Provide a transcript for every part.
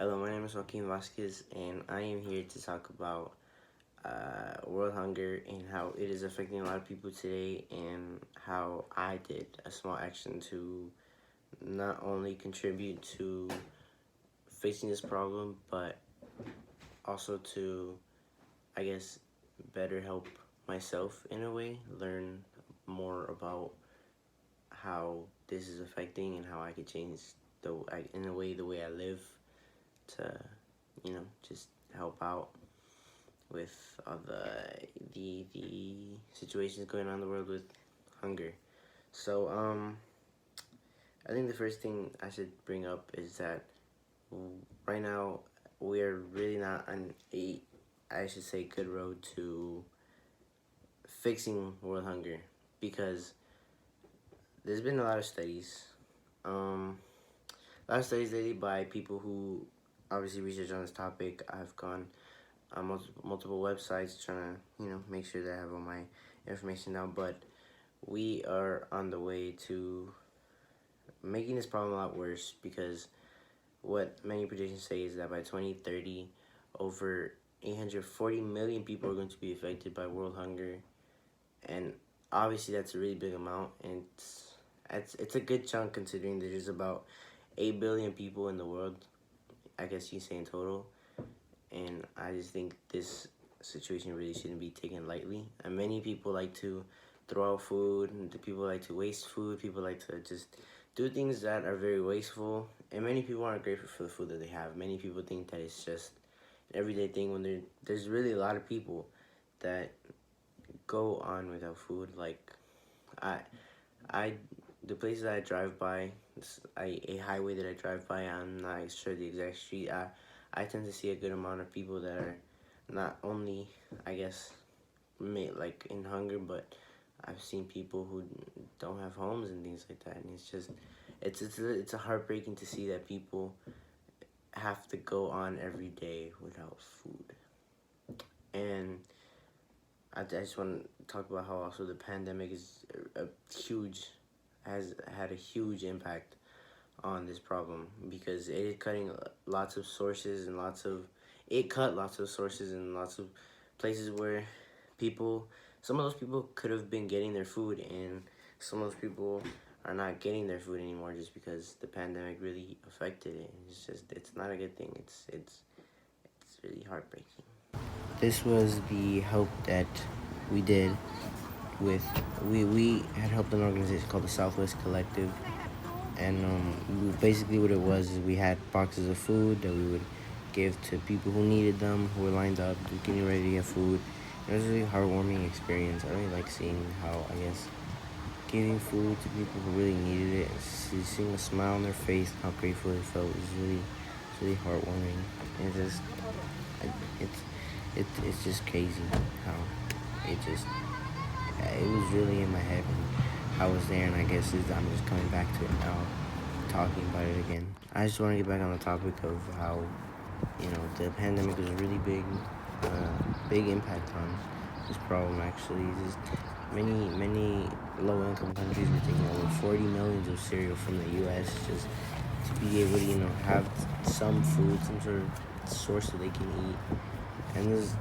Hello, my name is Joaquin Vazquez, and I am here to talk about world hunger and how it is affecting a lot of people today, and how I did a small action to not only contribute to facing this problem, but also to, I guess, better help myself in a way, learn more about how this is affecting and how I could change in a way the way I live to, just help out with all the situations going on in the world with hunger. So I think the first thing I should bring up is that right now we are really not on a, I should say, good road to fixing world hunger, because there's been a lot of studies, lately by people who obviously research on this topic. I've gone on multiple websites trying to, make sure that I have all my information now, but we are on the way to making this problem a lot worse, because what many predictions say is that by 2030, over 840 million people are going to be affected by world hunger, and obviously that's a really big amount, and it's a good chunk considering there's about 8 billion people in the world, I guess you say, in total. And I just think this situation really shouldn't be taken lightly. And many people like to throw out food, and people like to waste food, people like to just do things that are very wasteful, and many people aren't grateful for the food that they have. Many people think that it's just an everyday thing when there's really a lot of people that go on without food. Like, I, I, the places that I drive by, a highway that I drive by, I'm not sure the exact street. I tend to see a good amount of people that are not only, I guess, like in hunger, but I've seen people who don't have homes and things like that, and it's just, it's a heartbreaking to see that people have to go on every day without food. And I just want to talk about how also the pandemic is has had a huge impact on this problem, because it is cutting lots of sources and it cut lots of sources and lots of places where some of those people could have been getting their food, and some of those people are not getting their food anymore just because the pandemic really affected it. It's not a good thing. It's really heartbreaking. This was the help that we did with, we had helped an organization called the Southwest Collective, and basically what it was is we had boxes of food that we would give to people who needed them, who were lined up getting ready to get food. It was a really heartwarming experience. I really like seeing how, I guess, giving food to people who really needed it, seeing a smile on their face, how grateful they felt, was really heartwarming. And it's just crazy how it was really in my head when I was there, and I guess I'm just coming back to it now, talking about it again. I just want to get back on the topic of how, the pandemic was a really big impact on this problem. Actually, just many low-income countries were taking over 40 millions of cereal from the U.S. just to be able to, have some food, some sort of source that they can eat. And there's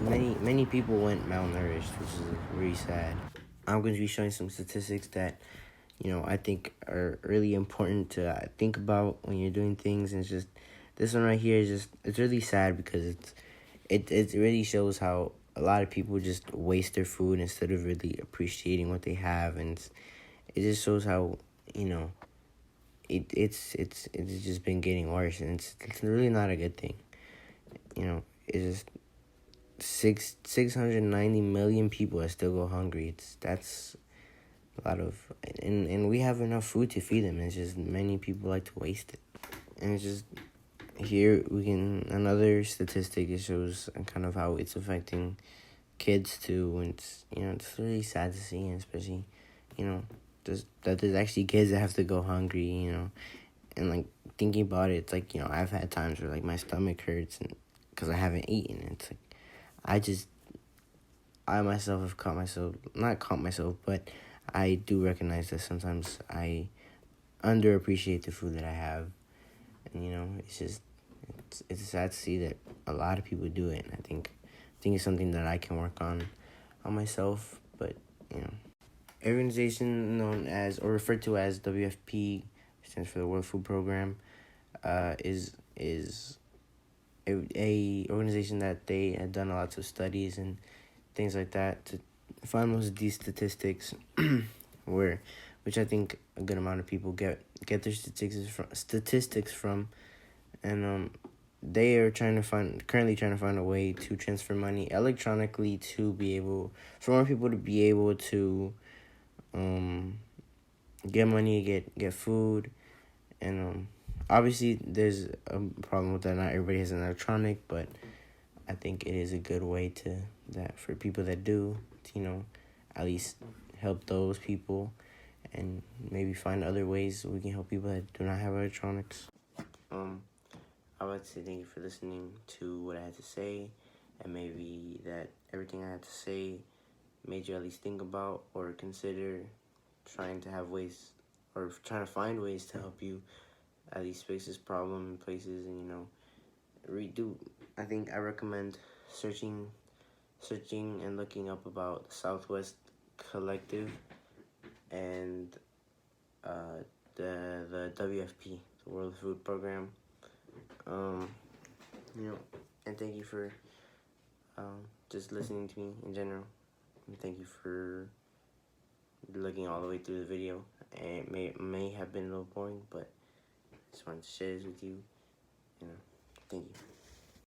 many people went malnourished, which is really sad. I'm going to be showing some statistics that, I think are really important to think about when you're doing things. And it's just, this one right here is just, it's really sad, because it really shows how a lot of people just waste their food instead of really appreciating what they have. And it just shows how, it's just been getting worse, and it's really not a good thing. It's just 690 million people that still go hungry. That's a lot of, and we have enough food to feed them. It's just many people like to waste it, and it's just, here we can, another statistic, it shows kind of how it's affecting kids too. And it's really sad to see, and especially there's actually kids that have to go hungry, and like thinking about it, it's like, I've had times where like my stomach hurts and because I haven't eaten. It's like I myself have not caught myself, but I do recognize that sometimes I underappreciate the food that I have, and it's just, it's sad to see that a lot of people do it. And I think it's something that I can work on myself. But you know, organization known as or referred to as WFP, stands for the World Food Program, is a organization that they had done lots of studies and things like that to find most of these statistics, which I think a good amount of people get their statistics from, and they are currently trying to find a way to transfer money electronically to be able for more people to be able to get money, get food, and obviously there's a problem with that. Not everybody has an electronic, but I think it is a good way for people that do, to, at least help those people, and maybe find other ways we can help people that do not have electronics. I would like to say thank you for listening to what I had to say, and maybe that everything I had to say made you at least think about or consider trying to find ways to help you at least fix this problem in places, and redo. I think I recommend searching and looking up about the Southwest Collective and the WFP, the World Food Program. And thank you for just listening to me in general. And thank you for looking all the way through the video. And it may have been a little boring, but I just wanted to share this with you. Thank you.